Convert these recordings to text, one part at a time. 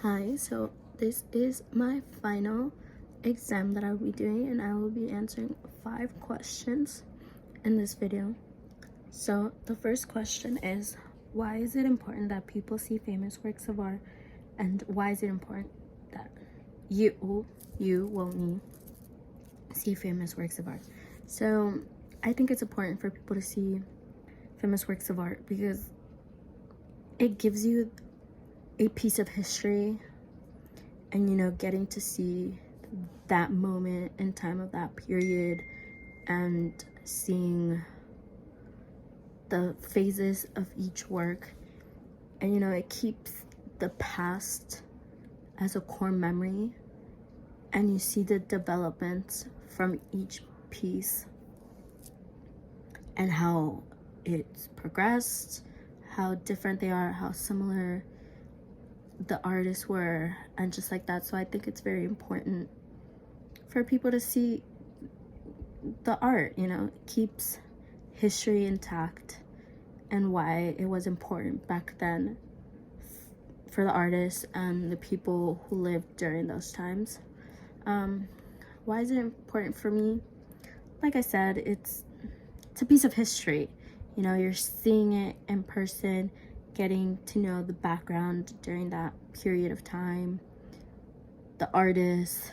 Hi, so this is my final exam that I'll be doing, and I will be answering 5 questions in this video. So the first question is, why is it important that people see famous works of art, and why is it important that me, see famous works of art? So I think it's important for people to see famous works of art because it gives you a piece of history, and getting to see that moment in time of that period and seeing the phases of each work, and it keeps the past as a core memory, and you see the developments from each piece and how it's progressed, how different they are, how similar the artists were, and just like that. So I think it's very important for people to see the art. It keeps history intact and why it was important back then for the artists and the people who lived during those times. Why is it important for me? Like I said, it's a piece of history. You're seeing it in person, getting to know the background during that period of time, the artists,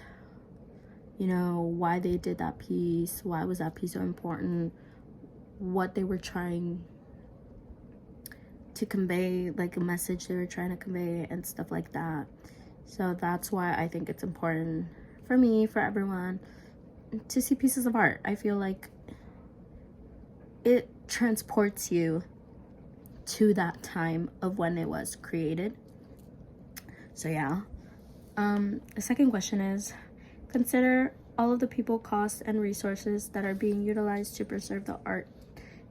why they did that piece, why was that piece so important, what they were trying to convey, like a message they were trying to convey and stuff like that. So that's why I think it's important for me, for everyone, to see pieces of art. I feel like it transports you to that time of when it was created. So yeah. The second question is, consider all of the people, costs, and resources that are being utilized to preserve the art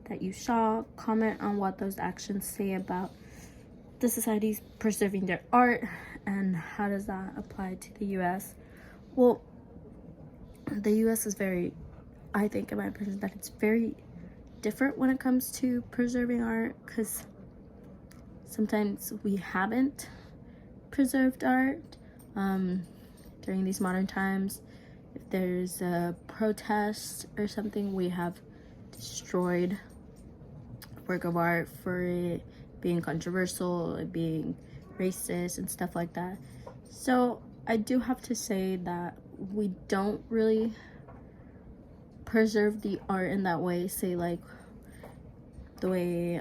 that you saw. Comment on what those actions say about the societies preserving their art, and how does that apply to the US? Well, the US is I think in my opinion that it's very different when it comes to preserving art, because sometimes we haven't preserved art during these modern times. If there's a protest or something, we have destroyed a work of art for it being controversial, it being racist and stuff like that. So I do have to say that we don't really preserve the art in that way, say like the way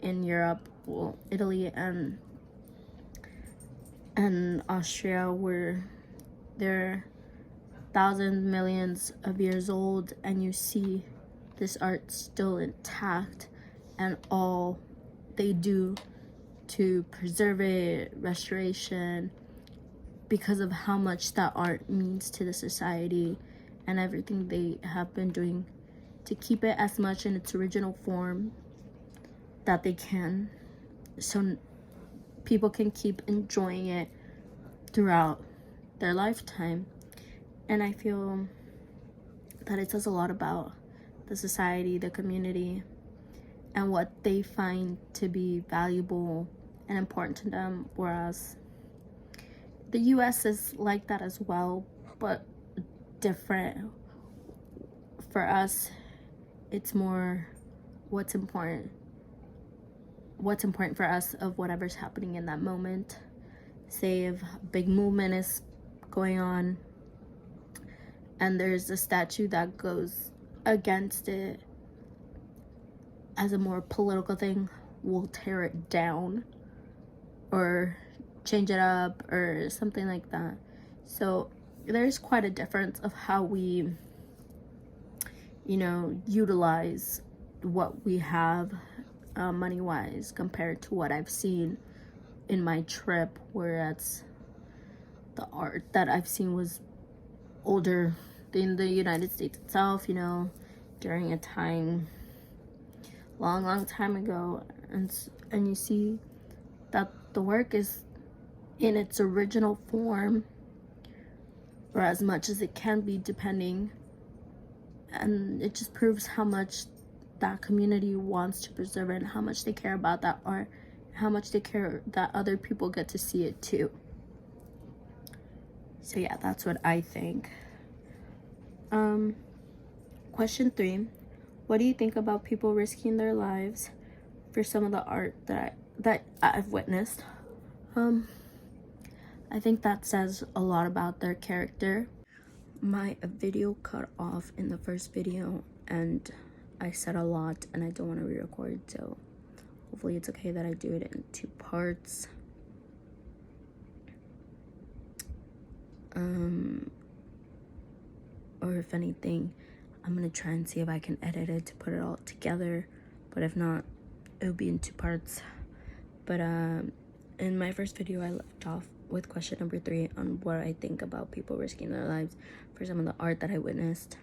in Europe, well, Italy and Austria, where they're thousands, millions of years old, and you see this art still intact, and all they do to preserve it, restoration, because of how much that art means to the society and everything they have been doing to keep it as much in its original form that they can, so people can keep enjoying it throughout their lifetime. And I feel that it says a lot about the society, the community, and what they find to be valuable and important to them, whereas the US is like that as well, but different. For us, it's more what's important for us, of whatever's happening in that moment. Say if a big movement is going on and there's a statue that goes against it as a more political thing, we'll tear it down or change it up or something like that. So there's quite a difference of how we utilize what we have money-wise, compared to what I've seen in my trip, whereas the art that I've seen was older than the United States itself, during a time long time ago, and you see that the work is in its original form, or as much as it can be, depending, and it just proves how much that community wants to preserve it, and how much they care about that art, how much they care that other people get to see it too. So yeah, that's what I think. Question 3. What do you think about people risking their lives for some of the art that I've witnessed? I think that says a lot about their character. My video cut off in the first video and I said a lot and I don't want to re-record, so hopefully it's okay that I do it in 2 parts. Or if anything, I'm gonna try and see if I can edit it to put it all together, but if not, it'll be in 2 parts. But in my first video, I left off with question number 3 on what I think about people risking their lives for some of the art that I witnessed.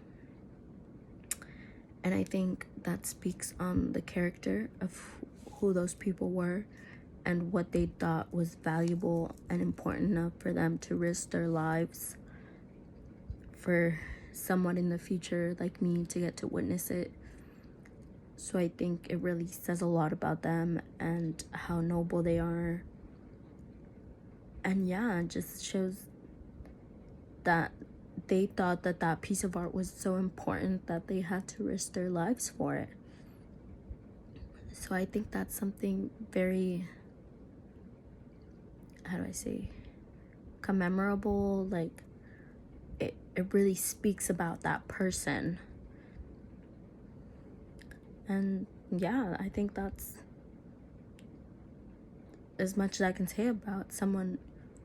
And I think that speaks on the character of who those people were and what they thought was valuable and important enough for them to risk their lives for someone in the future like me to get to witness it. So I think it really says a lot about them and how noble they are. And yeah, it just shows that they thought that that piece of art was so important that they had to risk their lives for it. So I think that's something very, how do I say, commemorable. Like it really speaks about that person. And yeah, I think that's as much as I can say about someone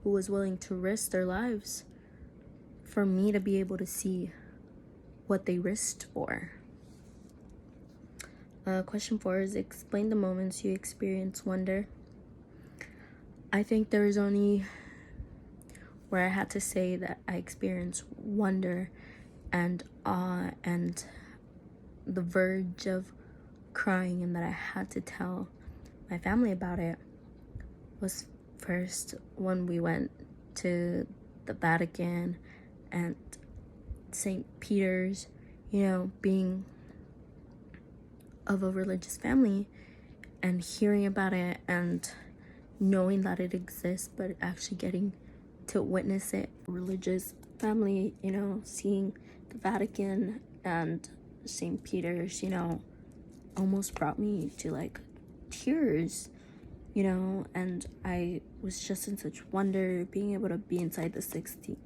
who was willing to risk their lives for me to be able to see what they risked for. Question 4 is, explain the moments you experience wonder. I think there was only where I had to say that I experienced wonder and awe and the verge of crying, and that I had to tell my family about it, was first when we went to the Vatican and St. Peter's. You know, being of a religious family and hearing about it and knowing that it exists, but actually getting to witness it. Religious family, you know, seeing the Vatican and St. Peter's, you know, almost brought me to like tears, you know. And I was just in such wonder being able to be inside the Sixtine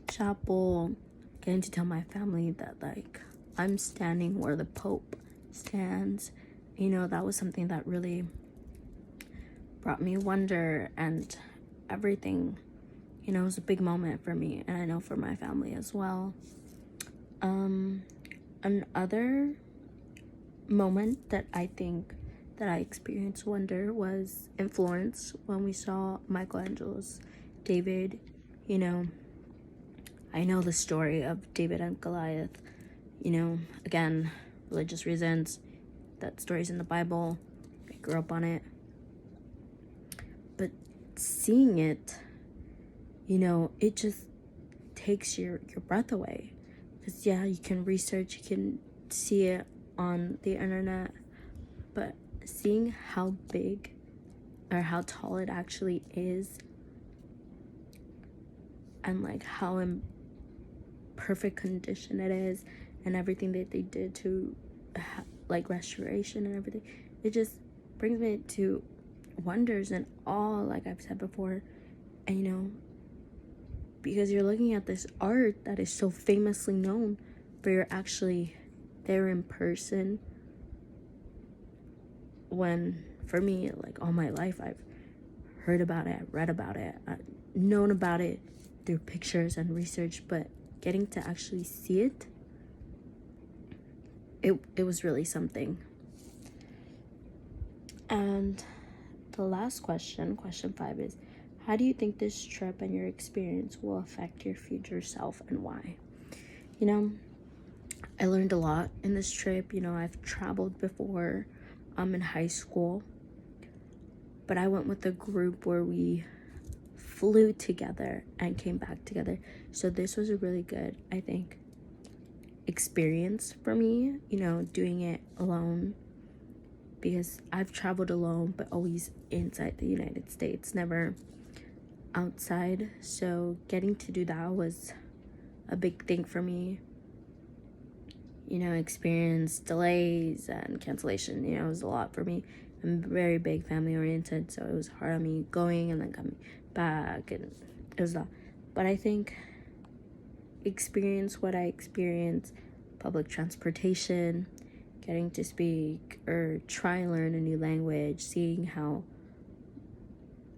Chapel, getting to tell my family that like I'm standing where the Pope stands. You know, that was something that really brought me wonder and everything. You know, it was a big moment for me, and I know for my family as well. Another moment that I think that I experienced wonder was in Florence when we saw Michelangelo's David. You know, I know the story of David and Goliath. You know, again, religious reasons. That story's in the Bible. I grew up on it. But seeing it, you know, it just takes your breath away. Because yeah, you can research, you can see it on the internet, but seeing how big or how tall it actually is, and like how in perfect condition it is, and everything that they did to like restoration and everything, it just brings me to wonders and awe, like I've said before. And you know, because you're looking at this art that is so famously known, but you're actually there in person. When for me, like all my life, I've heard about it, I've read about it, I've known about it through pictures and research, but getting to actually see it, it was really something. And the last question, question 5, is, how do you think this trip and your experience will affect your future self, and why? You know, I learned a lot in this trip. You know, I've traveled before in high school, but I went with a group where we flew together and came back together. So this was a really good, I think, experience for me, you know, doing it alone, because I've traveled alone, but always inside the United States, never outside. So getting to do that was a big thing for me. Experience delays and cancellation, it was a lot for me. I'm very big family oriented, so it was hard on me going and then coming back, and it was a lot. But I think experience what I experienced, public transportation, getting to speak or try and learn a new language, seeing how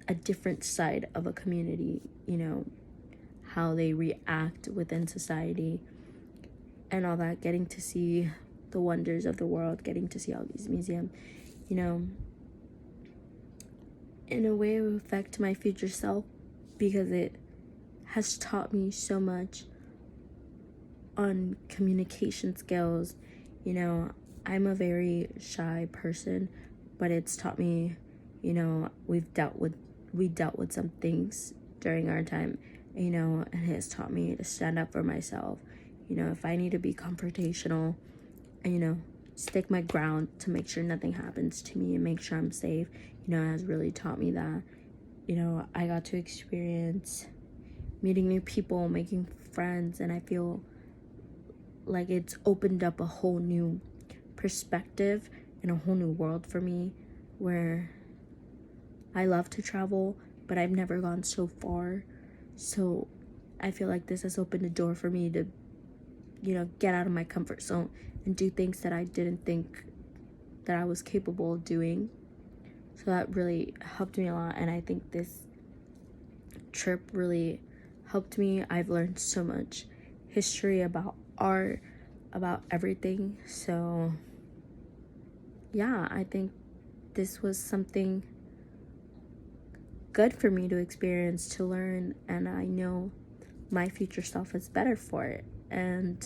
a different side of a community, how they react within society and all that, getting to see the wonders of the world, getting to see all these museums, in a way it will affect my future self because it has taught me so much on communication skills. I'm a very shy person, but it's taught me, we dealt with some things during our time, and it has taught me to stand up for myself. If I need to be confrontational and, stick my ground to make sure nothing happens to me and make sure I'm safe, it has really taught me that. I got to experience meeting new people, making friends, and I feel like it's opened up a whole new perspective and a whole new world for me, where I love to travel, but I've never gone so far. So I feel like this has opened a door for me to, get out of my comfort zone and do things that I didn't think that I was capable of doing. So that really helped me a lot, and I think this trip really helped me. I've learned so much history about art, about everything. So yeah, I think this was something good for me to experience, to learn, and I know my future self is better for it. And